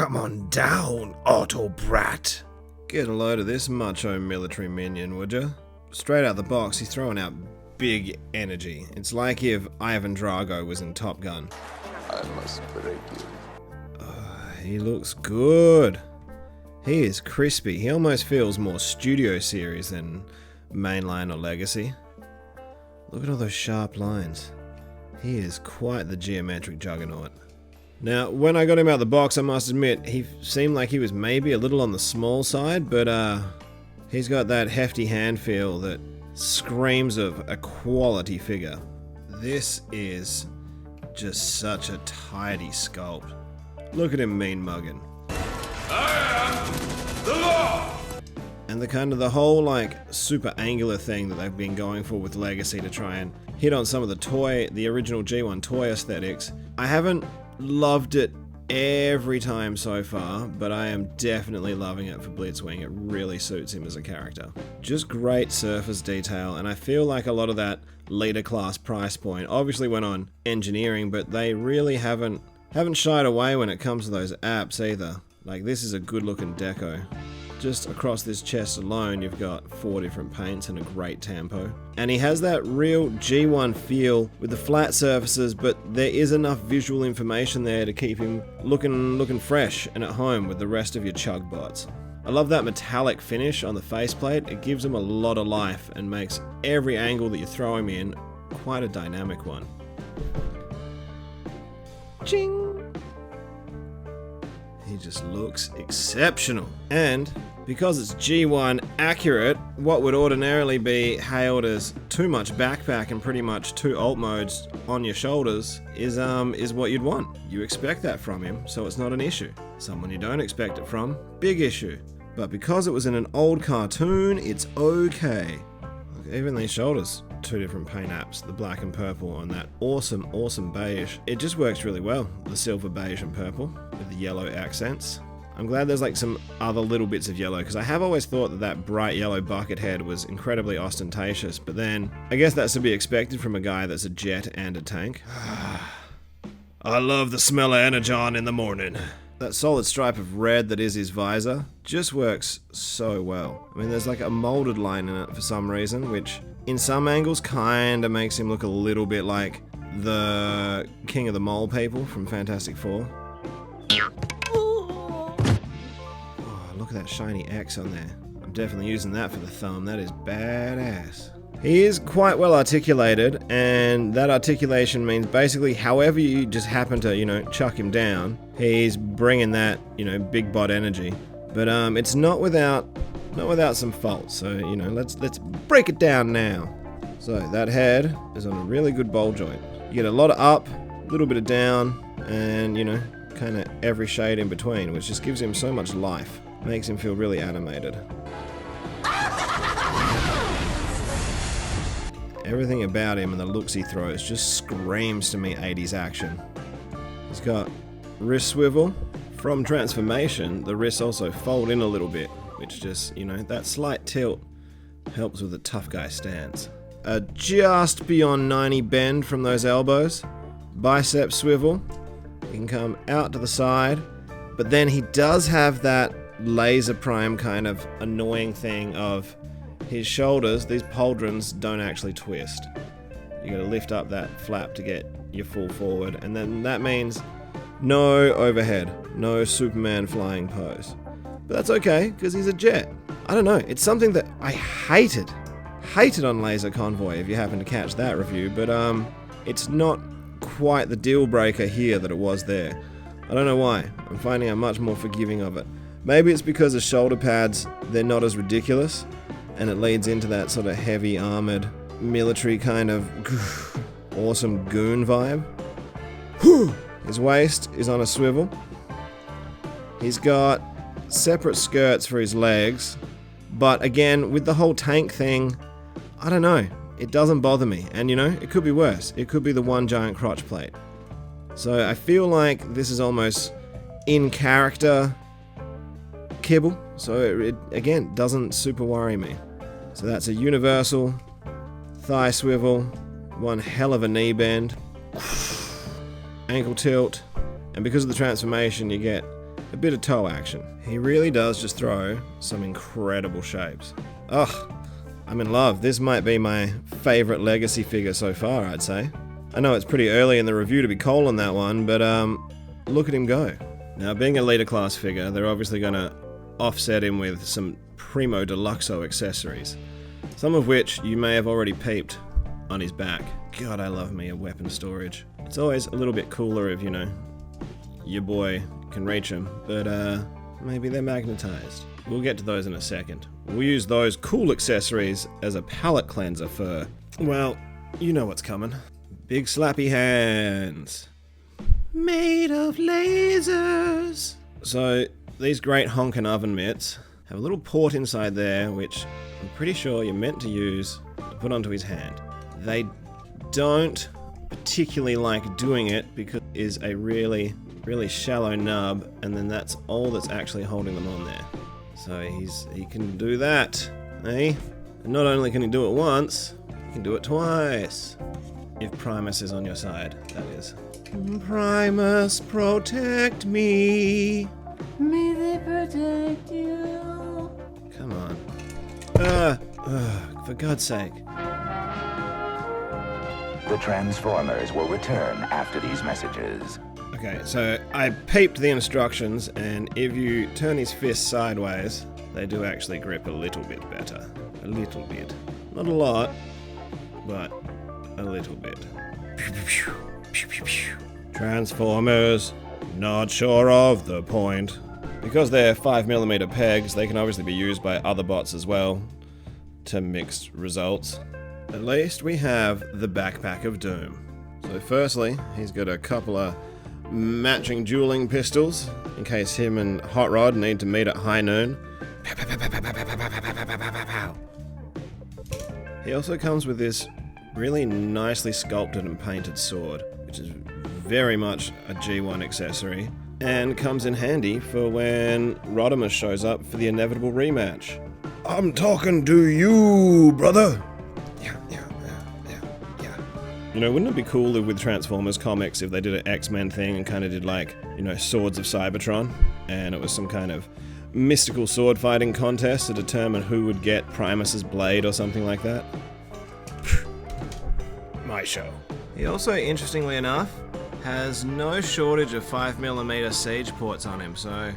Come on down, auto brat. Get a load of this macho military minion, would ya? Straight out the box, he's throwing out big energy. It's like if Ivan Drago was in Top Gun. I must break you. He looks good. He is crispy. He almost feels more studio series than mainline or legacy. Look at all those sharp lines. He is quite the geometric juggernaut. Now, when I got him out of the box, I must admit, he seemed like he was maybe a little on the small side, but he's got that hefty hand feel that screams of a quality figure. This is just such a tidy sculpt. Look at him mean mugging. I am the law! And the whole like super angular thing that they've been going for with Legacy to try and hit on some of the original G1 toy aesthetics. I haven't loved it every time so far, but I am definitely loving it for Blitzwing. It really suits him as a character. Just great surface detail, and I feel like a lot of that leader class price point obviously went on engineering, but they really haven't shied away when it comes to those apps either. Like, this is a good looking deco. Just across this chest alone, you've got 4 different paints and a great tempo. And he has that real G1 feel with the flat surfaces, but there is enough visual information there to keep him looking fresh and at home with the rest of your chug bots. I love that metallic finish on the faceplate. It gives him a lot of life and makes every angle that you throw him in quite a dynamic one. Ching! He just looks exceptional. And because it's G1 accurate, what would ordinarily be hailed as too much backpack and pretty much 2 alt modes on your shoulders is what you'd want. You expect that from him, so it's not an issue. Someone you don't expect it from, big issue. But because it was in an old cartoon, it's okay. Look, even these shoulders, 2 different paint apps, the black and purple and that awesome beige. It just works really well, the silver, beige and purple with the yellow accents. I'm glad there's like some other little bits of yellow, because I have always thought that bright yellow bucket head was incredibly ostentatious, but then I guess that's to be expected from a guy that's a jet and a tank. I love the smell of Energon in the morning. That solid stripe of red that is his visor just works so well. I mean, there's like a molded line in it for some reason, which in some angles kinda makes him look a little bit like the King of the Mole people from Fantastic Four. Look at that shiny X on there. I'm definitely using that for the thumb. That is badass. He is quite well articulated, and that articulation means basically however you just happen to, chuck him down, he's bringing that, big bot energy. But it's not without some faults. So, let's break it down now. So that head is on a really good ball joint. You get a lot of up, a little bit of down, and kind of every shade in between, which just gives him so much life. Makes him feel really animated. Everything about him and the looks he throws just screams to me 80s action. He's got wrist swivel. From transformation, the wrists also fold in a little bit, which just, that slight tilt helps with the tough guy stance. A just beyond 90 bend from those elbows. Bicep swivel. He can come out to the side, but then he does have that laser prime kind of annoying thing of his shoulders, these pauldrons don't actually twist. You gotta lift up that flap to get your full forward, and then that means no overhead, no Superman flying pose. But that's okay, because he's a jet. I don't know, it's something that I hated on Laser Convoy, if you happen to catch that review, but it's not quite the deal breaker here that it was there. I don't know why. I'm finding I'm much more forgiving of it. Maybe it's because the shoulder pads, they're not as ridiculous, and it leads into that sort of heavy armored, military kind of awesome goon vibe. His waist is on a swivel. He's got separate skirts for his legs, but again, with the whole tank thing, I don't know, it doesn't bother me, and it could be worse. It could be the one giant crotch plate. So I feel like this is almost in character kibble, so it again doesn't super worry me. So that's a universal thigh swivel, one hell of a knee bend, ankle tilt, and because of the transformation you get a bit of toe action. He really does just throw some incredible shapes. Ugh, I'm in love. This might be my favorite legacy figure so far, I'd say. I know it's pretty early in the review to be calling that one, but look at him go. Now, being a leader class figure, they're obviously going to offset him with some primo deluxo accessories, some of which you may have already peeped on his back. God, I love me a weapon storage. It's always a little bit cooler if, you know, your boy can reach them, but maybe they're magnetized. We'll get to those in a second. We'll use those cool accessories as a palate cleanser for, well, you know what's coming. Big slappy hands. Made of lasers. So, these great honkin' oven mitts have a little port inside there, which I'm pretty sure you're meant to use to put onto his hand. They don't particularly like doing it because it is a really shallow nub, and then that's all that's actually holding them on there. So he can do that, eh? And not only can he do it once, he can do it twice. If Primus is on your side, that is. Primus, protect me. May they protect you. Come on. For God's sake. The Transformers will return after these messages. Okay, so I peeped the instructions, and if you turn his fists sideways, they do actually grip a little bit better. A little bit. Not a lot, but a little bit. Transformers, not sure of the point. Because they're 5mm pegs, they can obviously be used by other bots as well, to mixed results. At least we have the Backpack of Doom. So firstly, he's got a couple of matching dueling pistols, in case him and Hot Rod need to meet at high noon. He also comes with this really nicely sculpted and painted sword, which is very much a G1 accessory, and comes in handy for when Rodimus shows up for the inevitable rematch. I'm talking to you, brother! Yeah. You know, wouldn't it be cool if with Transformers comics if they did an X-Men thing and kind of did like, you know, Swords of Cybertron, and it was some kind of mystical sword fighting contest to determine who would get Primus's blade or something like that? My show. He also, interestingly enough, has no shortage of 5mm siege ports on him, so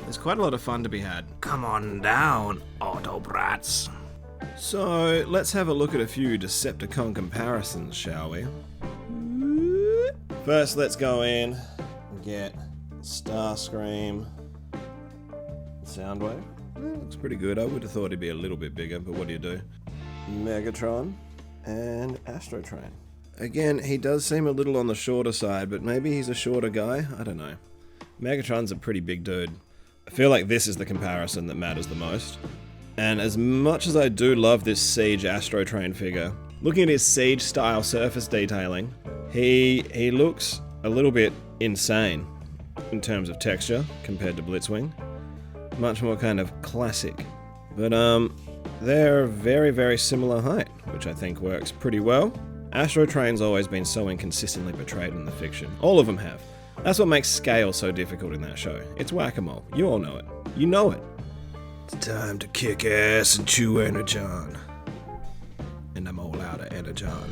there's quite a lot of fun to be had. Come on down, Autobrats. So, let's have a look at a few Decepticon comparisons, shall we? First, let's go in and get Starscream, Soundwave. Looks pretty good. I would have thought he'd be a little bit bigger, but what do you do? Megatron and Astrotrain. Again, he does seem a little on the shorter side, but maybe he's a shorter guy? I don't know. Megatron's a pretty big dude. I feel like this is the comparison that matters the most. And as much as I do love this Siege Astrotrain figure, looking at his Siege style surface detailing, he looks a little bit insane in terms of texture compared to Blitzwing. Much more kind of classic. But they're very similar height, which I think works pretty well. Astrotrain's always been so inconsistently portrayed in the fiction. All of them have. That's what makes scale so difficult in that show. It's whack-a-mole. You all know it. You know it. It's time to kick ass and chew Energon. And I'm all out of Energon.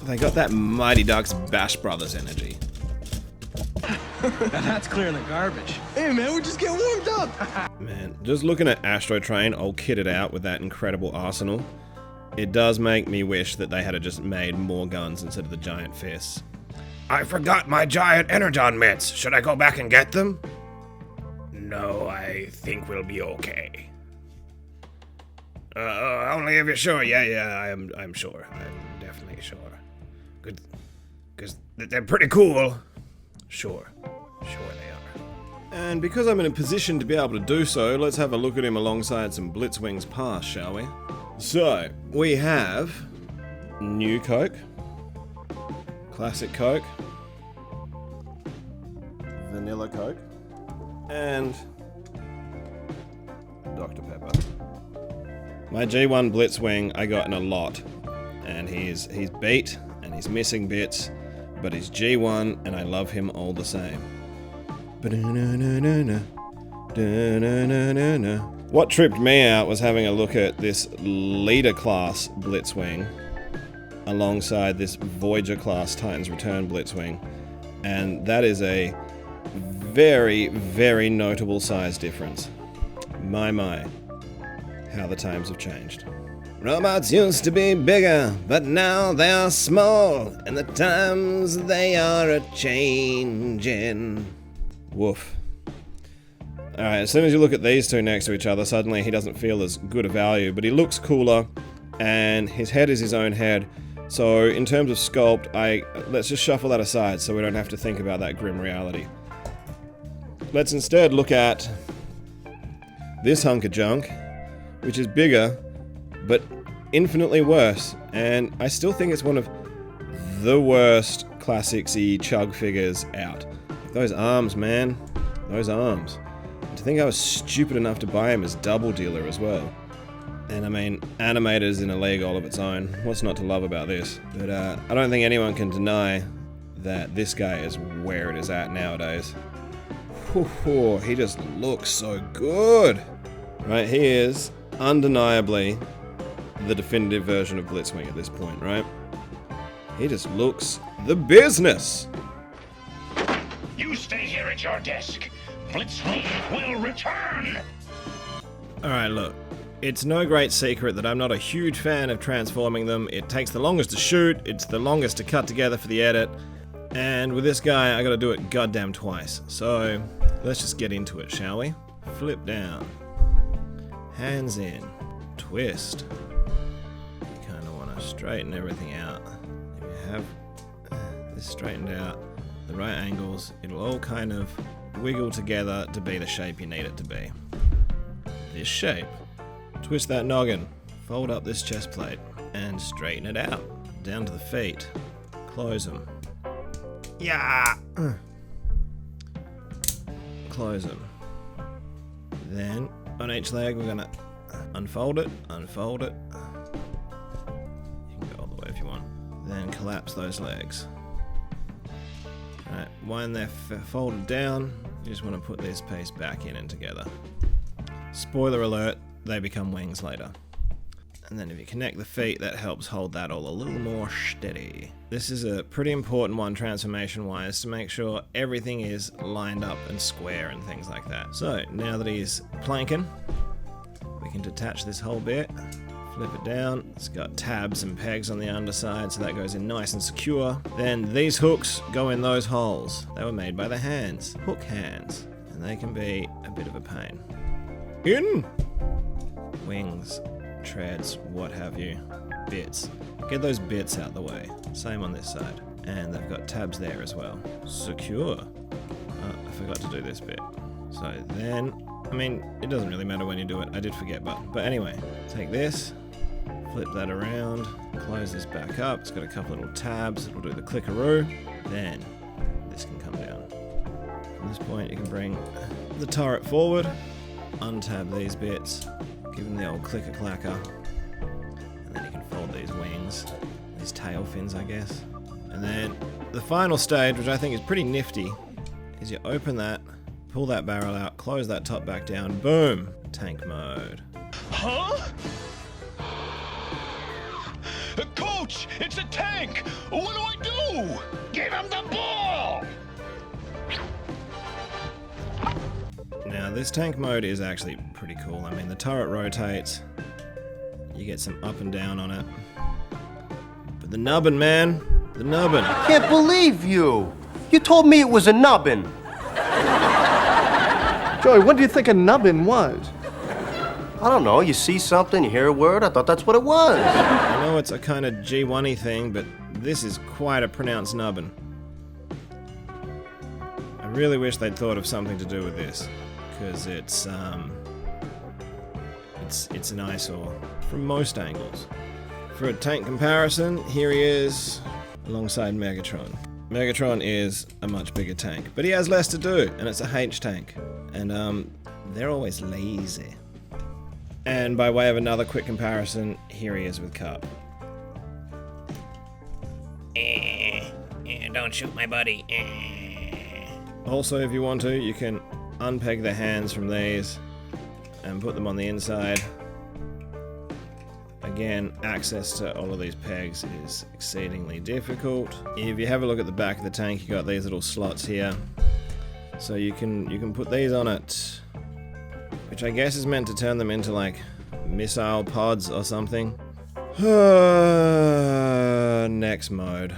They got that Mighty Ducks Bash Brothers energy. Now that's clearing the garbage. Hey man, we're just getting warmed up. Man, just looking at Astrotrain all kitted out with that incredible arsenal, it does make me wish that they had just made more guns instead of the giant fists. I forgot my giant Energon mitts. Should I go back and get them? No, I think we'll be okay. Only if you're sure. Yeah, I'm sure. I'm definitely sure. Good, because they're pretty cool. Sure they are. And because I'm in a position to be able to do so, let's have a look at him alongside some Blitzwing's past, shall we? So, we have New Coke, Classic Coke, Vanilla Coke, and Dr. Pepper. My G1 Blitzwing I got in a lot, and he's beat, and and he's missing bits, but he's G1 and I love him all the same. What tripped me out was having a look at this leader class Blitzwing alongside this Voyager class Titan's Return Blitzwing, and that is a very, very notable size difference. My, how the times have changed. Robots used to be bigger, but now they are small, and the times they are a-changin'. Woof. Alright, as soon as you look at these two next to each other, suddenly he doesn't feel as good a value, but he looks cooler, and his head is his own head. So, in terms of sculpt, let's just shuffle that aside so we don't have to think about that grim reality. Let's instead look at this hunk of junk, which is bigger, but infinitely worse, and I still think it's one of the worst classics-y chug figures out. Those arms, man. Those arms. And to think I was stupid enough to buy him as Double Dealer as well. And I mean, Animator's in a league all of its own. What's not to love about this? But I don't think anyone can deny that this guy is where it is at nowadays. Whew, he just looks so good. Right, he is undeniably the definitive version of Blitzwing at this point, right? He just looks the business. You stay here at your desk. Blitzwing will return. Alright, look. It's no great secret that I'm not a huge fan of transforming them. It takes the longest to shoot, it's the longest to cut together for the edit, and with this guy I gotta do it goddamn twice. So, let's just get into it, shall we? Flip down. Hands in. Twist. You kinda wanna straighten everything out. If you have this straightened out, the right angles, it'll all kind of wiggle together to be the shape you need it to be. This shape. Twist that noggin, fold up this chest plate, and straighten it out. Down to the feet. Close them. Yeah! Close them. Then, on each leg, we're gonna unfold it, unfold it. You can go all the way if you want. Then collapse those legs. Alright, when they're folded down, you just want to put this piece back in and together. Spoiler alert, they become wings later. And then if you connect the feet, that helps hold that all a little more steady. This is a pretty important one transformation-wise to make sure everything is lined up and square and things like that. So, now that he's planking, we can detach this whole bit, flip it down. It's got tabs and pegs on the underside, so that goes in nice and secure. Then these hooks go in those holes. They were made by the hands, hook hands, and they can be a bit of a pain. In! Wings, treads, what have you, bits. Get those bits out the way. Same on this side. And they've got tabs there as well. Secure. Oh, I forgot to do this bit. So then, I mean, it doesn't really matter when you do it. I did forget, but anyway, take this, flip that around, close this back up. It's got a couple little tabs. It'll do the clickaroo. Then this can come down. From this point, you can bring the turret forward, untab these bits, give them the old clicker-clacker, and then you can fold these wings, these tail fins, I guess. And then the final stage, which I think is pretty nifty, is you open that, pull that barrel out, close that top back down, boom, tank mode. Huh? Coach, it's a tank! What do I do? Give him the ball! Now this tank mode is actually pretty cool. I mean, the turret rotates, you get some up and down on it. But the nubbin, man, the nubbin. I can't believe you! You told me it was a nubbin! Joey, what do you think a nubbin was? I don't know, you see something, you hear a word, I thought that's what it was. I know it's a kind of G1-y thing, but this is quite a pronounced nubbin. I really wish they'd thought of something to do with this, because it's an eyesore from most angles. For a tank comparison, here he is alongside Megatron. Megatron is a much bigger tank, but he has less to do, and it's a H tank. And they're always lazy. And by way of another quick comparison, here he is with Cup. Don't shoot my buddy. Also, if you want to, you can unpeg the hands from these and put them on the inside. Again, access to all of these pegs is exceedingly difficult. If you have a look at the back of the tank, you got these little slots here. So you can put these on it, which I guess is meant to turn them into like missile pods or something. Next mode.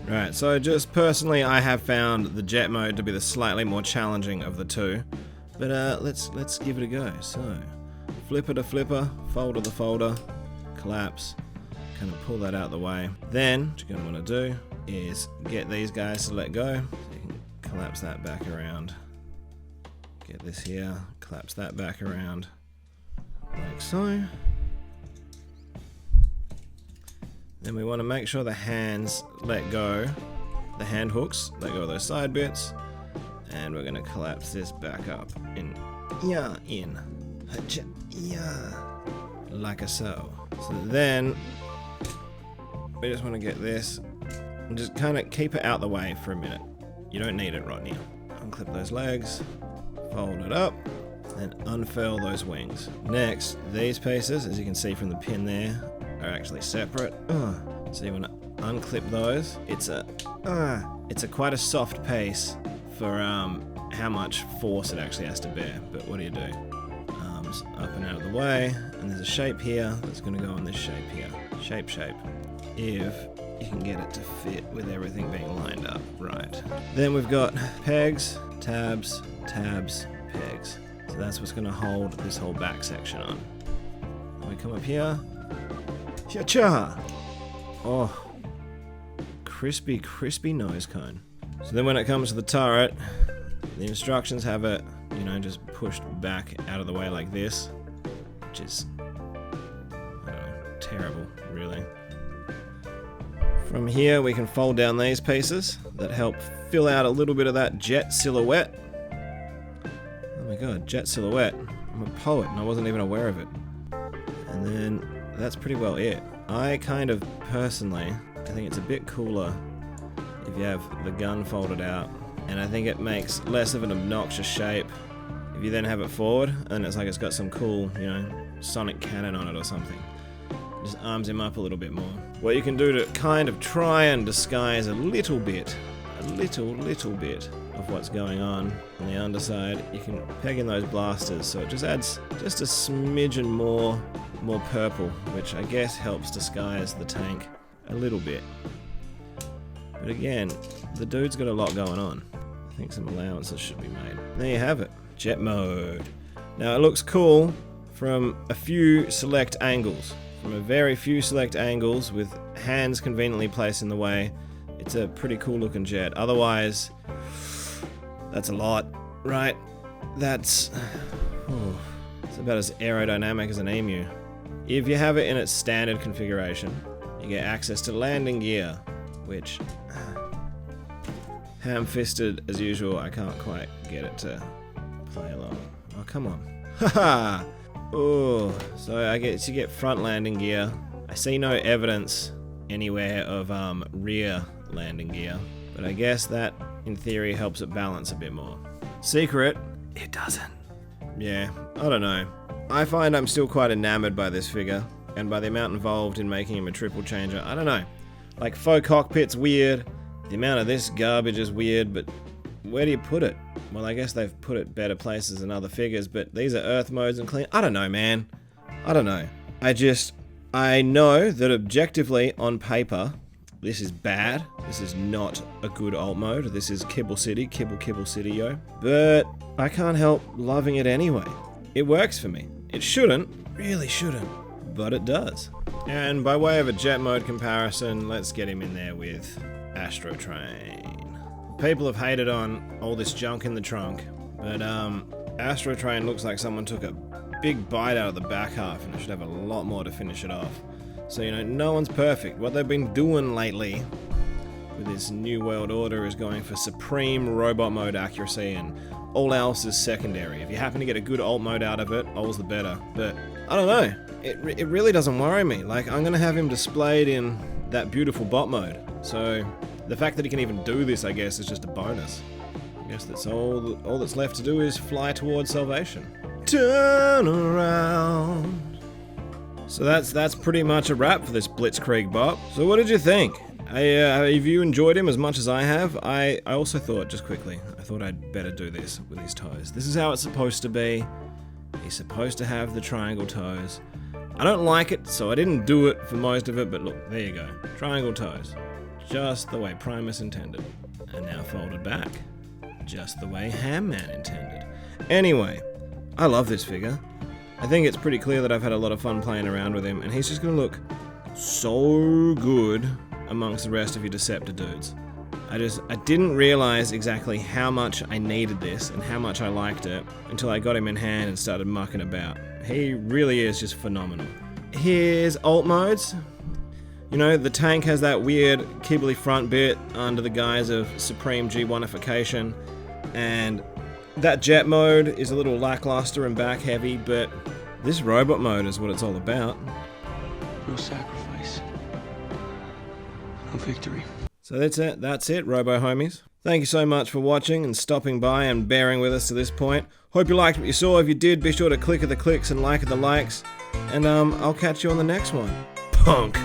Right, so just personally, I have found the jet mode to be the slightly more challenging of the two. But let's give it a go. So, flipper to flipper, folder to folder, collapse, kind of pull that out of the way. Then, what you're going to want to do is get these guys to let go. So you can collapse that back around. Get this here, collapse that back around, like so. Then we want to make sure the hands let go, the hand hooks, let go of those side bits. And we're going to collapse this back up in, like so. So then, we just want to get this, and just kind of keep it out the way for a minute. You don't need it right now. Unclip those legs, fold it up, and unfurl those wings. Next, these pieces, as you can see from the pin there, are actually separate. So you want to unclip those. It's a quite a soft piece for how much force it actually has to bear. But what do you do? Arms up and out of the way, and there's a shape here that's going to go on this shape here. Shape. If you can get it to fit with everything being lined up right. Then we've got pegs, tabs, pegs. So that's what's going to hold this whole back section on. Then we come up here. Cha-cha! Oh, crispy nose cone. So then when it comes to the turret, the instructions have it, you know, just pushed back out of the way like this, which is, I don't know, terrible, really. From here, we can fold down these pieces that help fill out a little bit of that jet silhouette. Oh my god, jet silhouette. I'm a poet and I wasn't even aware of it. And then that's pretty well it. I kind of, personally, I think it's a bit cooler if you have the gun folded out, and I think it makes less of an obnoxious shape if you then have it forward, and it's like it's got some cool, you know, sonic cannon on it or something. It just arms him up a little bit more. What you can do to kind of try and disguise a little bit of what's going on the underside, you can peg in those blasters, so it just adds just a smidgen more purple, which I guess helps disguise the tank a little bit. But again, the dude's got a lot going on. I think some allowances should be made. There you have it, jet mode. Now it looks cool from a few select angles. From a very few select angles with hands conveniently placed in the way, it's a pretty cool looking jet. Otherwise, that's a lot, right? That's it's about as aerodynamic as an emu. If you have it in its standard configuration, you get access to landing gear, which, ham-fisted as usual, I can't quite get it to play along. Oh, come on. Haha! Oh, so I guess you get front landing gear. I see no evidence anywhere of rear landing gear, but I guess that, in theory, helps it balance a bit more. Secret, it doesn't. Yeah, I don't know. I find I'm still quite enamored by this figure, and by the amount involved in making him a triple changer. I don't know. Like, faux cockpit's weird, the amount of this garbage is weird, but where do you put it? Well, I guess they've put it better places than other figures, but these are earth modes and clean. I don't know, man. I don't know. I know that objectively, on paper, this is bad. This is not a good alt mode. This is Kibble City, Kibble City, yo. But I can't help loving it anyway. It works for me. It shouldn't, really shouldn't, but it does. And by way of a jet mode comparison, let's get him in there with Astro Train. People have hated on all this junk in the trunk, but Astro Train looks like someone took a big bite out of the back half and it should have a lot more to finish it off. So, you know, no one's perfect. What they've been doing lately with this New World Order is going for supreme robot mode accuracy, and all else is secondary. If you happen to get a good alt mode out of it, all's the better. But I don't know. It really doesn't worry me. Like, I'm gonna have him displayed in that beautiful bot mode. So the fact that he can even do this, I guess, is just a bonus. I guess that's all that's left to do is fly towards salvation. Turn around. So that's pretty much a wrap for this Blitzkrieg bot. So what did you think? Have you enjoyed him as much as I have? I also thought, just quickly, I thought I'd better do this with his toes. This is how it's supposed to be. He's supposed to have the triangle toes. I don't like it, so I didn't do it for most of it, but look, there you go. Triangle toes. Just the way Primus intended. And now folded back. Just the way Hamman intended. Anyway, I love this figure. I think it's pretty clear that I've had a lot of fun playing around with him, and he's just gonna look so good amongst the rest of your Deceptor dudes. I didn't realize exactly how much I needed this and how much I liked it until I got him in hand and started mucking about. He really is just phenomenal. Here's alt modes. You know, the tank has that weird kibbly front bit under the guise of Supreme G1ification, and that jet mode is a little lackluster and back heavy, but this robot mode is what it's all about. No sacrifice. No victory. So that's it, Robo Homies. Thank you so much for watching and stopping by and bearing with us to this point. Hope you liked what you saw. If you did, be sure to click the clicks and like the likes. And I'll catch you on the next one. Punk!